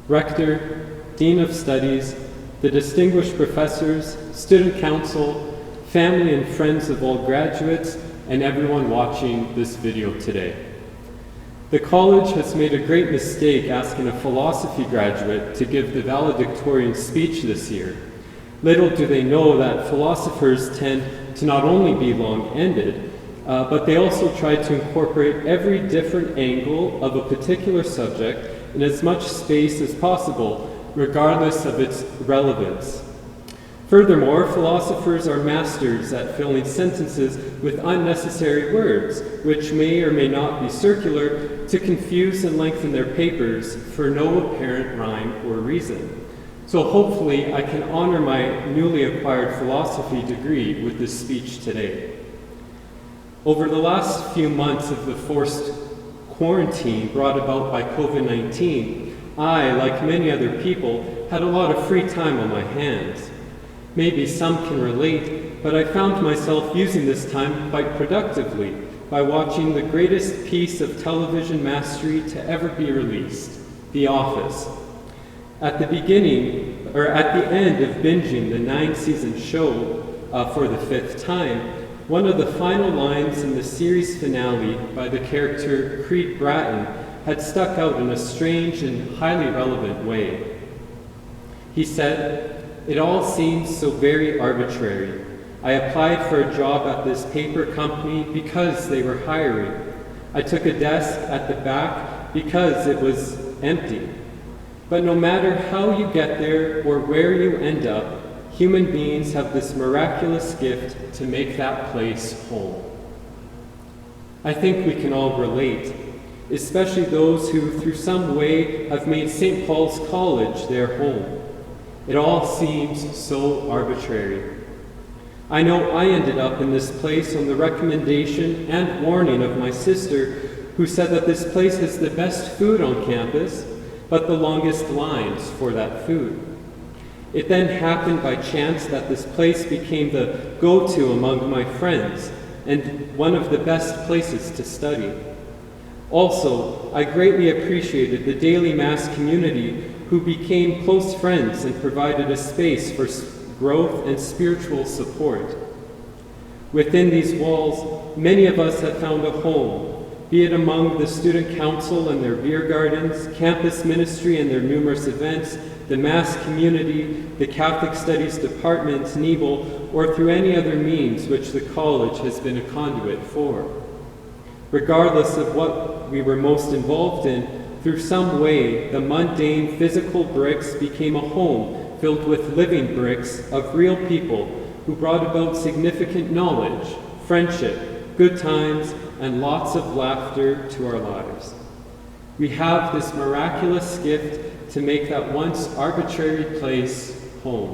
Rector, Dean of Studies, the distinguished professors, student council, family and friends of all graduates, and everyone watching this video today. The college has made a great mistake asking a philosophy graduate to give the valedictorian speech this year. Little do they know that philosophers tend to not only be long-ended, but they also try to incorporate every different angle of a particular subject in as much space as possible, regardless of its relevance. Furthermore, philosophers are masters at filling sentences with unnecessary words, which may or may not be circular, to confuse and lengthen their papers for no apparent rhyme or reason. So hopefully I can honor my newly acquired philosophy degree with this speech today. Over the last few months of the forced quarantine brought about by COVID-19, I, like many other people, had a lot of free time on my hands. Maybe some can relate, but I found myself using this time quite productively by watching the greatest piece of television mastery to ever be released, The Office. At the end of binging the 9-season show for the 5th time, one of the final lines in the series finale by the character Creed Bratton had stuck out in a strange and highly relevant way. He said, "It all seems so very arbitrary. I applied for a job at this paper company because they were hiring. I took a desk at the back because it was empty. But no matter how you get there or where you end up, human beings have this miraculous gift to make that place home." I think we can all relate, especially those who through some way have made St. Paul's College their home. It all seems so arbitrary. I know I ended up in this place on the recommendation and warning of my sister, who said that this place has the best food on campus, but the longest lines for that food. It then happened by chance that this place became the go-to among my friends and one of the best places to study. Also, I greatly appreciated the daily Mass community who became close friends and provided a space for growth and spiritual support. Within these walls, many of us have found a home, be it among the student council and their beer gardens, campus ministry and their numerous events, the Mass community, the Catholic Studies Department, NEBL, or through any other means which the college has been a conduit for. Regardless of what we were most involved in, through some way, the mundane physical bricks became a home filled with living bricks of real people who brought about significant knowledge, friendship, good times, and lots of laughter to our lives. We have this miraculous gift to make that once arbitrary place home.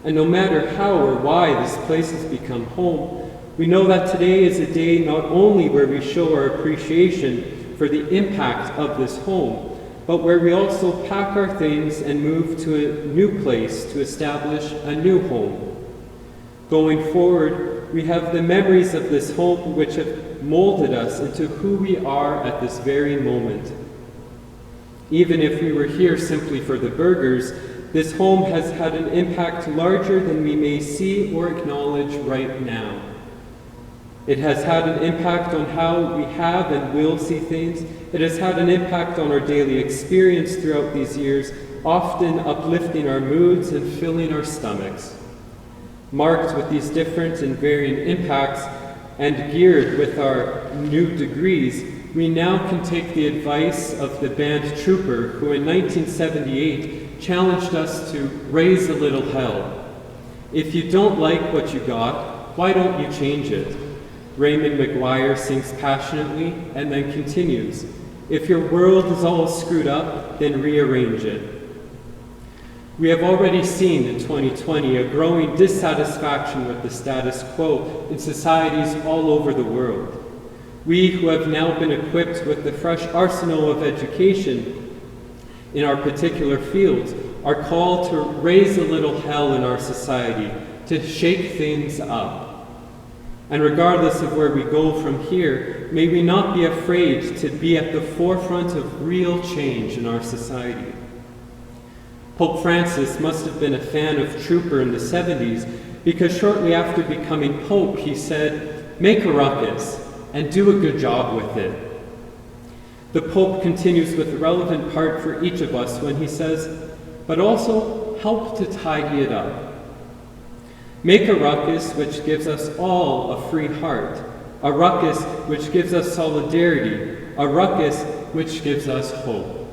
And no matter how or why this place has become home, we know that today is a day not only where we show our appreciation for the impact of this home, but where we also pack our things and move to a new place to establish a new home. Going forward, we have the memories of this home which have molded us into who we are at this very moment. Even if we were here simply for the burgers, this home has had an impact larger than we may see or acknowledge right now. It has had an impact on how we have and will see things. It has had an impact on our daily experience throughout these years, often uplifting our moods and filling our stomachs. Marked with these different and varying impacts and geared with our new degrees, we now can take the advice of the band trooper who in 1978 challenged us to raise a little hell. If you don't like what you got, why don't you change it? Raymond McGuire sings passionately and then continues, "If your world is all screwed up, then rearrange it." We have already seen in 2020 a growing dissatisfaction with the status quo in societies all over the world. We who have now been equipped with the fresh arsenal of education in our particular fields are called to raise a little hell in our society, to shake things up. And regardless of where we go from here, may we not be afraid to be at the forefront of real change in our society. Pope Francis must have been a fan of Trooper in the 70s, because shortly after becoming Pope, he said, "Make a ruckus and do a good job with it." The Pope continues with a relevant part for each of us when he says, "But also help to tidy it up. Make a ruckus which gives us all a free heart, a ruckus which gives us solidarity, a ruckus which gives us hope."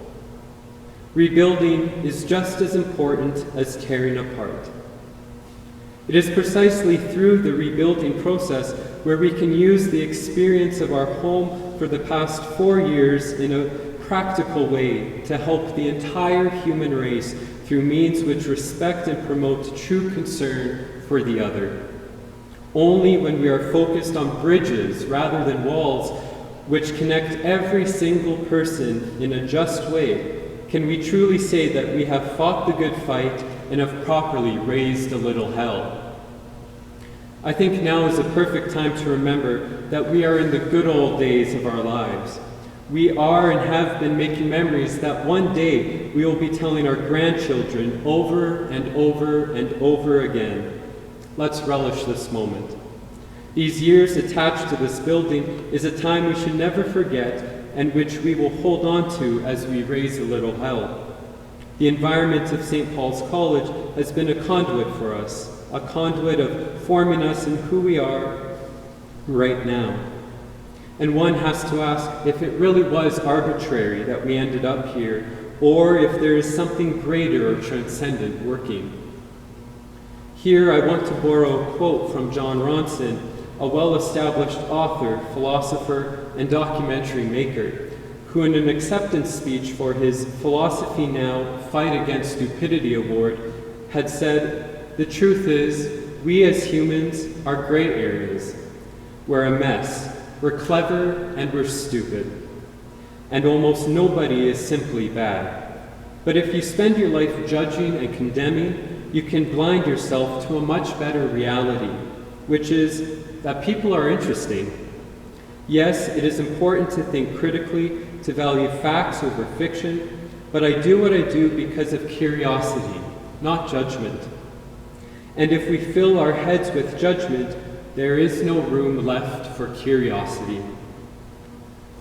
Rebuilding is just as important as tearing apart. It is precisely through the rebuilding process where we can use the experience of our home for the past 4 years in a practical way to help the entire human race through means which respect and promote true concern for the other. Only when we are focused on bridges rather than walls, which connect every single person in a just way, can we truly say that we have fought the good fight and have properly raised a little hell. I think now is a perfect time to remember that we are in the good old days of our lives. We are and have been making memories that one day we will be telling our grandchildren over and over and over again. Let's relish this moment. These years attached to this building is a time we should never forget and which we will hold on to as we raise a little hell. The environment of St. Paul's College has been a conduit for us, a conduit of forming us in who we are right now. And one has to ask if it really was arbitrary that we ended up here, or if there is something greater or transcendent working. Here I want to borrow a quote from John Ronson, a well-established author, philosopher, and documentary maker, who in an acceptance speech for his Philosophy Now, Fight Against Stupidity Award had said, "The truth is, we as humans are gray areas. We're a mess. We're clever and we're stupid. And almost nobody is simply bad. But if you spend your life judging and condemning, you can blind yourself to a much better reality, which is that people are interesting. Yes, it is important to think critically, to value facts over fiction, but I do what I do because of curiosity, not judgment. And if we fill our heads with judgment, there is no room left for curiosity."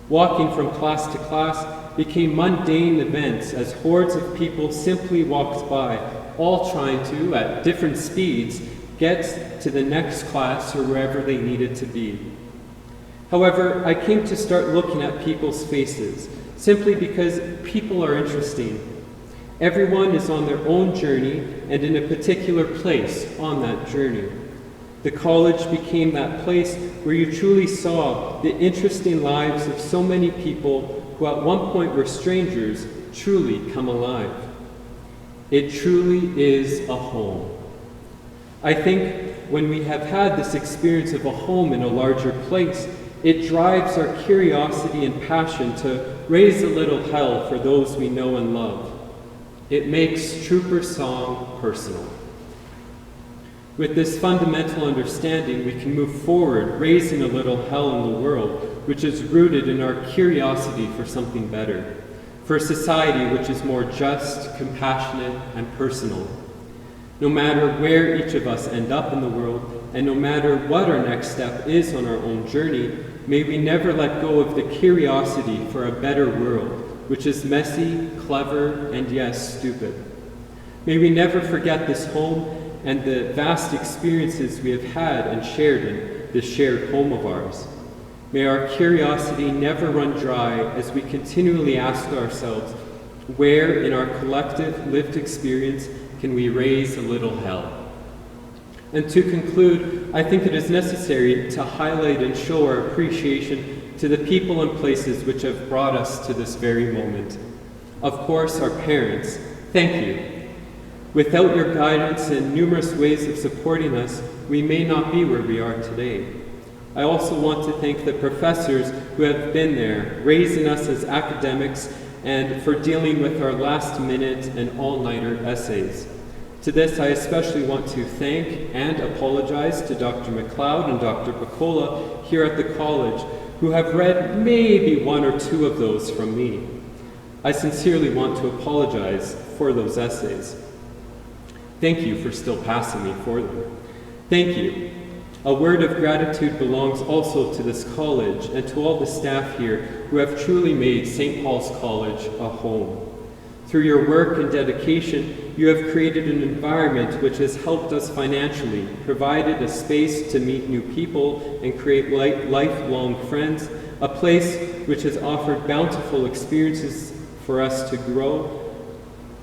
Walking from class to class became mundane events as hordes of people simply walked by, all trying to, at different speeds, get to the next class or wherever they needed to be. However, I came to start looking at people's faces, simply because people are interesting. Everyone is on their own journey and in a particular place on that journey. The college became that place where you truly saw the interesting lives of so many people who at one point were strangers truly come alive. It truly is a home. I think when we have had this experience of a home in a larger place, it drives our curiosity and passion to raise a little hell for those we know and love. It makes Trooper Song personal. With this fundamental understanding, we can move forward, raising a little hell in the world, which is rooted in our curiosity for something better, for a society which is more just, compassionate, and personal. No matter where each of us end up in the world, and no matter what our next step is on our own journey, may we never let go of the curiosity for a better world, which is messy, clever, and yes, stupid. May we never forget this home and the vast experiences we have had and shared in this shared home of ours. May our curiosity never run dry as we continually ask ourselves, where in our collective lived experience can we raise a little hell? And to conclude, I think it is necessary to highlight and show our appreciation to the people and places which have brought us to this very moment. Of course, our parents, thank you. Without your guidance and numerous ways of supporting us, we may not be where we are today. I also want to thank the professors who have been there, raising us as academics, and for dealing with our last-minute and all-nighter essays. To this, I especially want to thank and apologize to Dr. McLeod and Dr. Picola here at the college, who have read maybe one or two of those from me. I sincerely want to apologize for those essays. Thank you for still passing me for them. Thank you. A word of gratitude belongs also to this college and to all the staff here who have truly made St. Paul's College a home. Through your work and dedication, you have created an environment which has helped us financially, provided a space to meet new people and create lifelong friends, a place which has offered bountiful experiences for us to grow,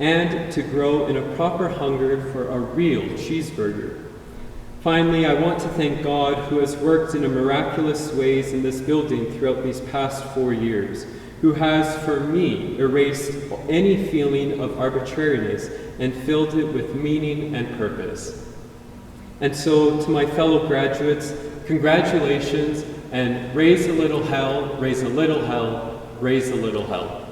and to grow in a proper hunger for a real cheeseburger. Finally, I want to thank God, who has worked in miraculous ways in this building throughout these past 4 years, who has, for me, erased any feeling of arbitrariness and filled it with meaning and purpose. And so, to my fellow graduates, congratulations, and raise a little hell, raise a little hell, raise a little hell.